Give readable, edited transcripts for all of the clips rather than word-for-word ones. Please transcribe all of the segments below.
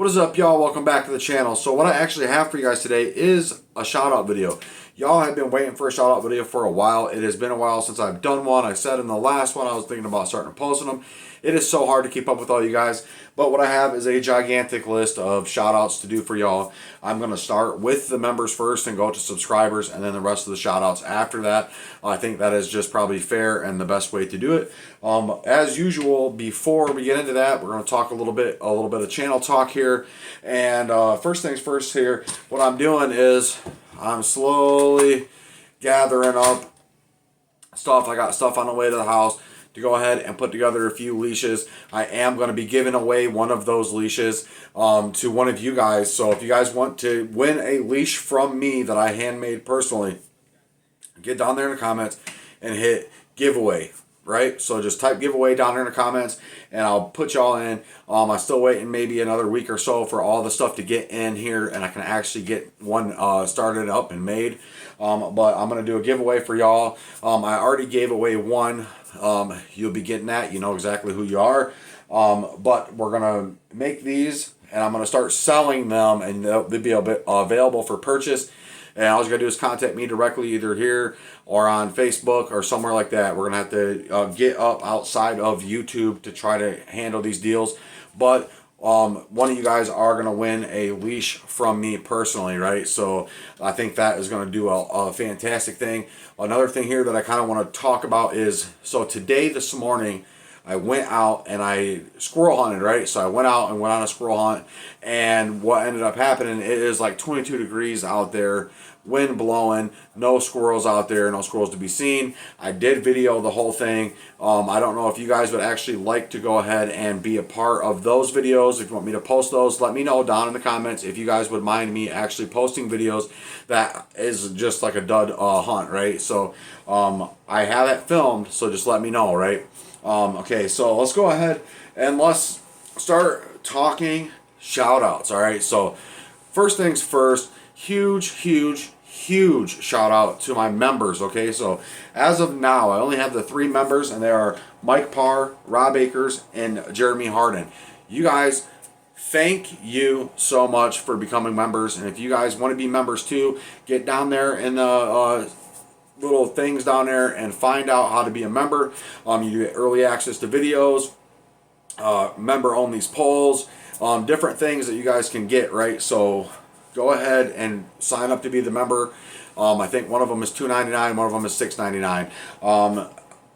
What is up, y'all? Welcome back to the channel. So what I actually have for you guys today is a shout out video. Y'all have been waiting for a shout out video for a while. It has been a while since I've done one. I said in the last one I was thinking about starting posting them. It is so hard to keep up with all you guys, but what I have is a gigantic list of shout outs to do for y'all. I'm going to start with the members first and go to subscribers, and then the rest of the shout outs after that. I think that is just probably fair and the best way to do it. As usual, before we get into that, we're going to talk a little bit of channel talk here. And first things first here, what I'm doing is I'm slowly gathering up stuff. I got stuff on the way to the house to go ahead and put together a few leashes. I am going to be giving away one of those leashes to one of you guys. So if you guys want to win a leash from me that I handmade personally, get down there in the comments and hit giveaway. Right, so just type giveaway down there in the comments and I'll put y'all in. I'm still waiting maybe another week or so for all the stuff to get in here and I can actually get one started up and made. But I'm going to do a giveaway for y'all. I already gave away one. You'll be getting that. You know exactly who you are. But we're going to make these and I'm going to start selling them and they'll be available for purchase. And all you gotta do is contact me directly either here or on Facebook or somewhere like that. We're gonna have to get up outside of YouTube to try to handle these deals. But one of you guys are gonna win a leash from me personally, right? So I think that is gonna do a fantastic thing. Another thing here that I kind of want to talk about is, so today, this morning, I went out and I squirrel hunted, right? So I went out and went on a squirrel hunt, and what ended up happening, it is like 22 degrees out there, wind blowing, no squirrels out there, no squirrels to be seen. I did video the whole thing. I don't know if you guys would actually like to go ahead and be a part of those videos. If you want me to post those, let me know down in the comments if you guys would mind me actually posting videos that is just like a dud hunt, right? So I have it filmed, so just let me know, right? Okay, so let's go ahead and let's start talking shout outs. All right, so first things first, huge shout out to my members. Okay, so as of now, I only have the 3 members, and they are Mike Parr, Rob Akers, and Jeremy Harden. You guys, thank you so much for becoming members. And if you guys want to be members too, get down there in the little things down there and find out how to be a member. You get early access to videos, member only polls, different things that you guys can get, right? So go ahead and sign up to be the member. I think one of them is $2.99, one of them is $6.99.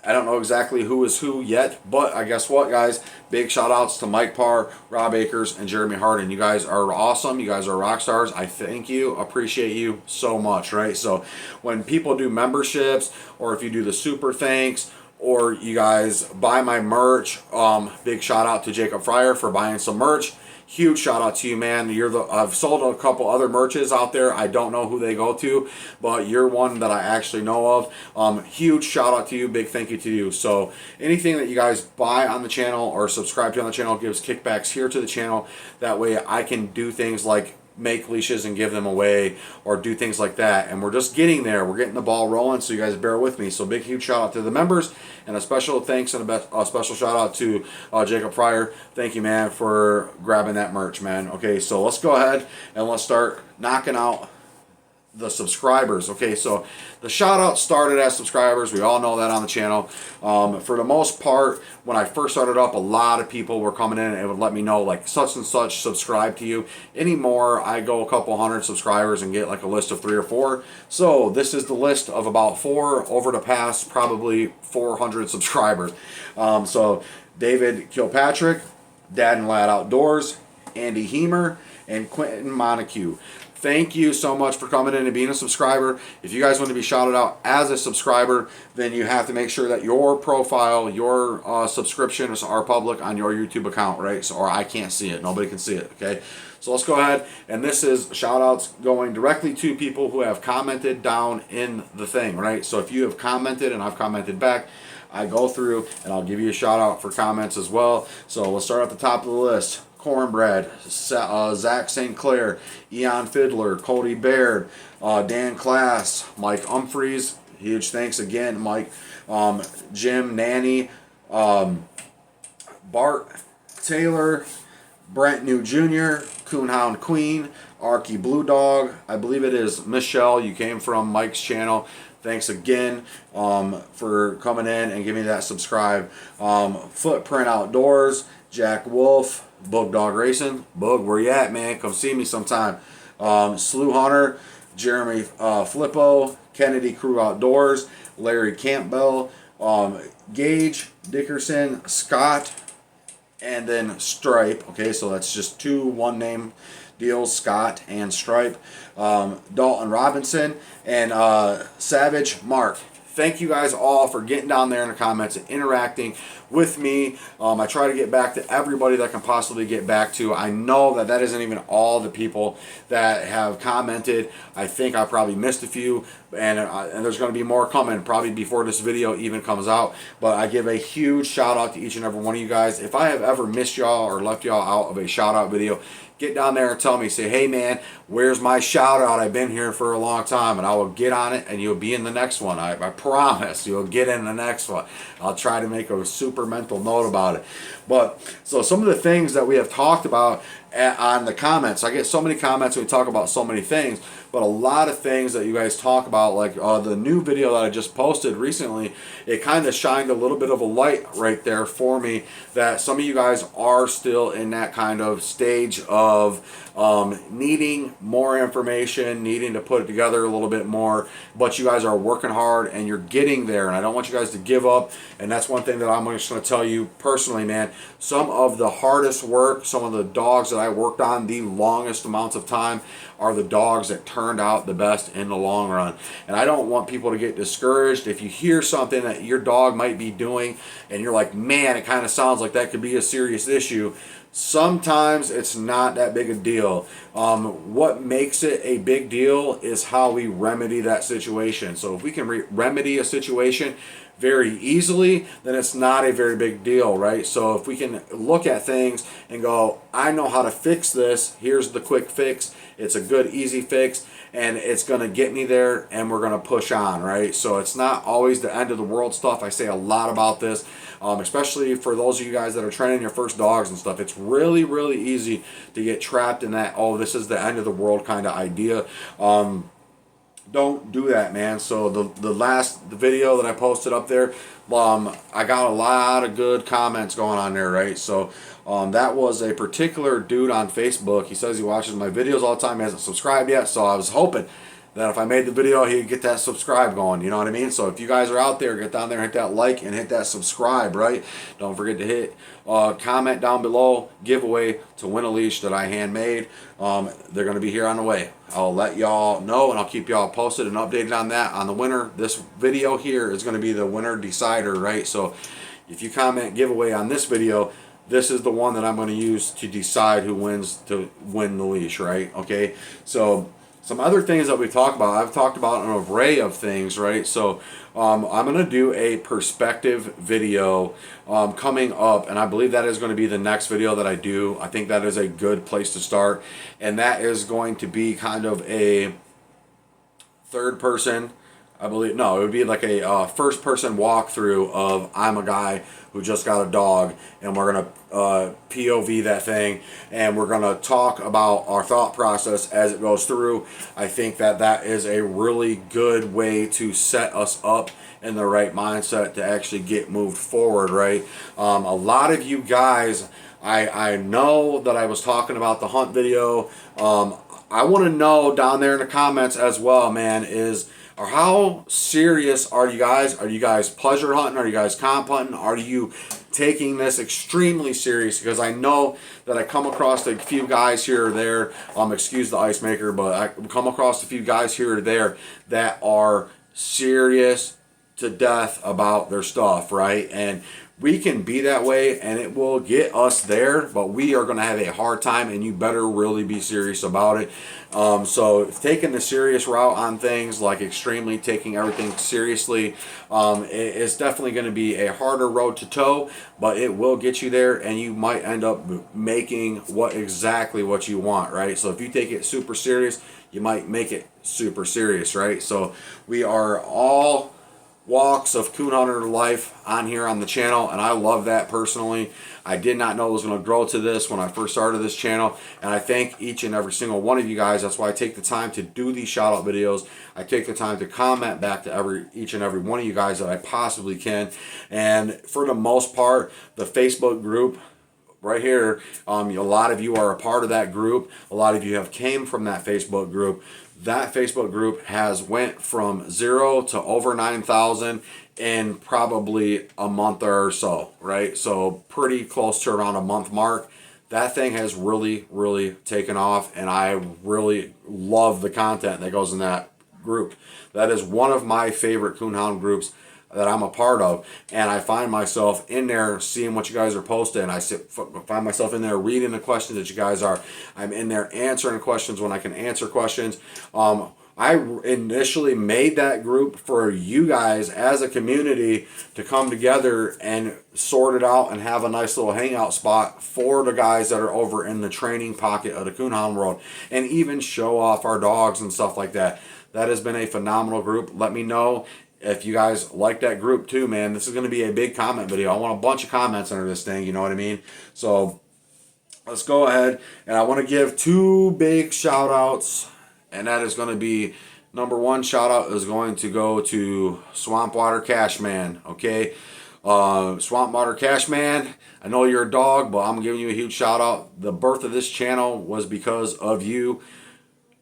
I don't know exactly who is who yet, but I guess what, guys, big shout outs to Mike Parr, Rob Akers, and Jeremy Harden. You guys are awesome. You guys are rock stars. I thank you, appreciate you so much, right? So when people do memberships, or if you do the super thanks, or you guys buy my merch, big shout out to Jacob Fryer for buying some merch. Huge shout out to you, man. I've sold a couple other merches out there. I don't know who they go to, but you're one that I actually know of. Huge shout out to you. Big thank you to you. So anything that you guys buy on the channel or subscribe to on the channel gives kickbacks here to the channel. That way I can do things like make leashes and give them away or do things like that, and we're just getting there. We're getting the ball rolling, so you guys bear with me. So big huge shout out to the members, and a special thanks and a special shout out to Jacob Fryer. Thank you, man, for grabbing that merch, man. Okay, so let's go ahead and let's start knocking out the subscribers. Okay, so the shout out started as subscribers. We all know that on the channel. For the most part, when I first started up, a lot of people were coming in and would let me know like such and such subscribe to you. Anymore, I go a couple hundred subscribers and get like a list of 3 or 4. So this is the list of about 4 over the past probably 400 subscribers. So David Kilpatrick, Dad and Lad Outdoors, Andy Heemer, and Quentin Montague. Thank you so much for coming in and being a subscriber. If you guys want to be shouted out as a subscriber, then you have to make sure that your profile, your subscriptions are public on your YouTube account, right? So, or I can't see it. Nobody can see it, okay? So let's go ahead. And this is shout outs going directly to people who have commented down in the thing, right? So if you have commented and I've commented back, I go through and I'll give you a shout out for comments as well. So let's start at the top of the list. Cornbread, Zach St. Clair, Eon Fiddler, Cody Baird, Dan Class, Mike Humphreys. Huge thanks again, Mike. Jim Nanny, Bart Taylor, Brent New Jr., Coonhound Queen, Arky Blue Dog. I believe it is Michelle. You came from Mike's channel. Thanks again for coming in and giving me that subscribe. Footprint Outdoors, Jack Wolf, Bug Dog Racing. Bug, where you at, man? Come see me sometime. Slew Hunter, Jeremy Flippo, Kennedy Crew Outdoors, Larry Campbell, Gage Dickerson, Scott, and then Stripe. Okay, so that's just 2 one-name deals, Scott and Stripe. Dalton Robinson and Savage Mark. Thank you guys all for getting down there in the comments and interacting with me. I try to get back to everybody that I can possibly get back to. I know that that isn't even all the people that have commented. I think I probably missed a few, and there's going to be more coming probably before this video even comes out. But I give a huge shout out to each and every one of you guys. If I have ever missed y'all or left y'all out of a shout out video, get down there and tell me, say, hey man, where's my shout out? I've been here for a long time, and I will get on it, and you'll be in the next one. I promise you'll get in the next one. I'll try to make a super mental note about it. But so some of the things that we have talked about on the comments, I get so many comments, we talk about so many things, but a lot of things that you guys talk about, like the new video that I just posted recently, it kind of shined a little bit of a light right there for me that some of you guys are still in that kind of stage of needing more information, needing to put it together a little bit more, but you guys are working hard and you're getting there, and I don't want you guys to give up. And that's one thing that I'm just going to tell you personally, man. Some of the hardest work, some of the dogs that I worked on the longest amounts of time are the dogs that turned out the best in the long run. And I don't want people to get discouraged. If you hear something that your dog might be doing and you're like, man, it kind of sounds like that could be a serious issue, sometimes it's not that big a deal. What makes it a big deal is how we remedy that situation. So if we can remedy a situation very easily, then it's not a very big deal, right? So if we can look at things and go, I know how to fix this, here's the quick fix, it's a good easy fix, and it's going to get me there, and we're going to push on, right? So it's not always the end of the world stuff. I say a lot about this, especially for those of you guys that are training your first dogs and stuff. It's really, really easy to get trapped in that, oh, this is the end of the world kind of idea. Don't do that, man. So the last video that I posted up there, I got a lot of good comments going on there, right? So that was a particular dude on Facebook. He says he watches my videos all the time. He hasn't subscribed yet, so I was hoping that if I made the video, he'd get that subscribe going. You know what I mean? So if you guys are out there, get down there, hit that like, and hit that subscribe, right? Don't forget to hit comment down below, giveaway to win a leash that I handmade. They're going to be here on the way. I'll let y'all know, and I'll keep y'all posted and updated on that. On the winner, this video here is going to be the winner decider, right? So if you comment giveaway on this video, this is the one that I'm going to use to decide who wins to win the leash, right? Okay, so some other things that we talk about, I've talked about an array of things, right? So I'm going to do a perspective video coming up, and I believe that is going to be the next video that I do. I think that is a good place to start, and that is going to be kind of a third person, I believe, no, it would be like a first person walkthrough of I'm a guy who just got a dog, and we're going to POV that thing, and we're going to talk about our thought process as it goes through. I think that that is a really good way to set us up in the right mindset to actually get moved forward, right? A lot of you guys, I know that I was talking about the hunt video. I want to know down there in the comments as well, man, or how serious are you guys? Are you guys pleasure hunting? Are you guys comp hunting? Are you taking this extremely serious? Because I know that I come across a few guys here or there, excuse the ice maker, but I come across a few guys here or there that are serious to death about their stuff, right? And we can be that way, and it will get us there, but we are going to have a hard time, and you better really be serious about it. So taking the serious route on things, like extremely taking everything seriously, is definitely going to be a harder road to toe, but it will get you there, and you might end up making exactly what you want, right? So if you take it super serious, you might make it super serious, right? So we are all walks of coon hunter life on here on the channel, and I love that personally. I did not know it was going to grow to this when I first started this channel, and I thank each and every single one of you guys. That's why I take the time to do these shout out videos. I take the time to comment back to each and every one of you guys that I possibly can. And for the most part, the Facebook group right here, a lot of you are a part of that group. A lot of you have came from that Facebook group. That Facebook group has went from 0 to over 9,000 in probably a month or so, right? So pretty close to around a month mark. That thing has really, really taken off, and I really love the content that goes in that group. That is one of my favorite coonhound groups that I'm a part of, and I find myself in there seeing what you guys are posting. I find myself in there reading the questions that you guys are. I'm in there answering questions when I can answer questions. I initially made that group for you guys as a community to come together and sort it out and have a nice little hangout spot for the guys that are over in the training pocket of the coonhound world, and even show off our dogs and stuff like that. That has been a phenomenal group. Let me know if you guys like that group too, man. This is going to be a big comment video. I want a bunch of comments under this thing, you know what I mean? So let's go ahead, and I want to give 2 big shout outs, and that is going to be, number 1 shout out is going to go to Swampwater Cashman, okay? Swampwater Cashman, I know you're a dog, but I'm giving you a huge shout out. The birth of this channel was because of you.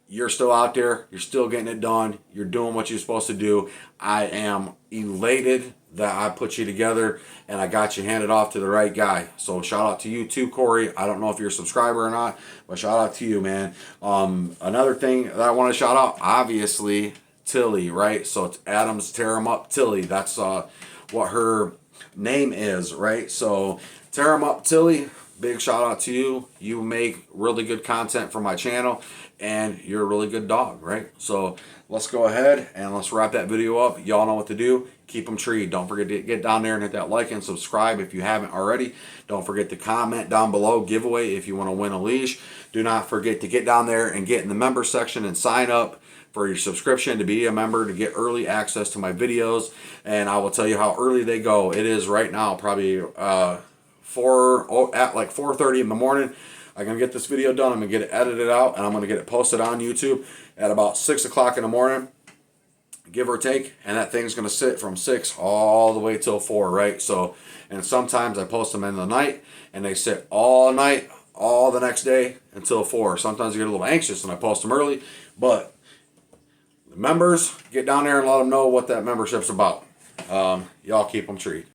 You're still out there. You're still getting it done. You're doing what you're supposed to do. I am elated that I put you together and I got you handed off to the right guy. So shout out to you too, Corey. I don't know if you're a subscriber or not, but shout out to you, man. Another thing that I want to shout out, obviously, Tilly, right? So it's Adams Tear 'em Up Tilly. That's what her name is, right? So Tear 'em Up Tilly, big shout out to you. You make really good content for my channel, and you're a really good dog, right? So let's go ahead and let's wrap that video up. Y'all know what to do. Keep them treed. Don't forget to get down there and hit that like and subscribe if you haven't already. Don't forget to comment down below, giveaway if you want to win a leash. Do not forget to get down there and get in the member section and sign up for your subscription to be a member to get early access to my videos. And I will tell you how early they go. It is right now probably at like 4:30 in the morning. I'm going to get this video done. I'm going to get it edited out, and I'm going to get it posted on YouTube at about 6 o'clock in the morning, give or take. And that thing's going to sit from 6 all the way till 4, right? So, and sometimes I post them in the night, and they sit all night, all the next day until 4. Sometimes I get a little anxious, and I post them early. But the members, get down there and let them know what that membership's about. Y'all keep them treated.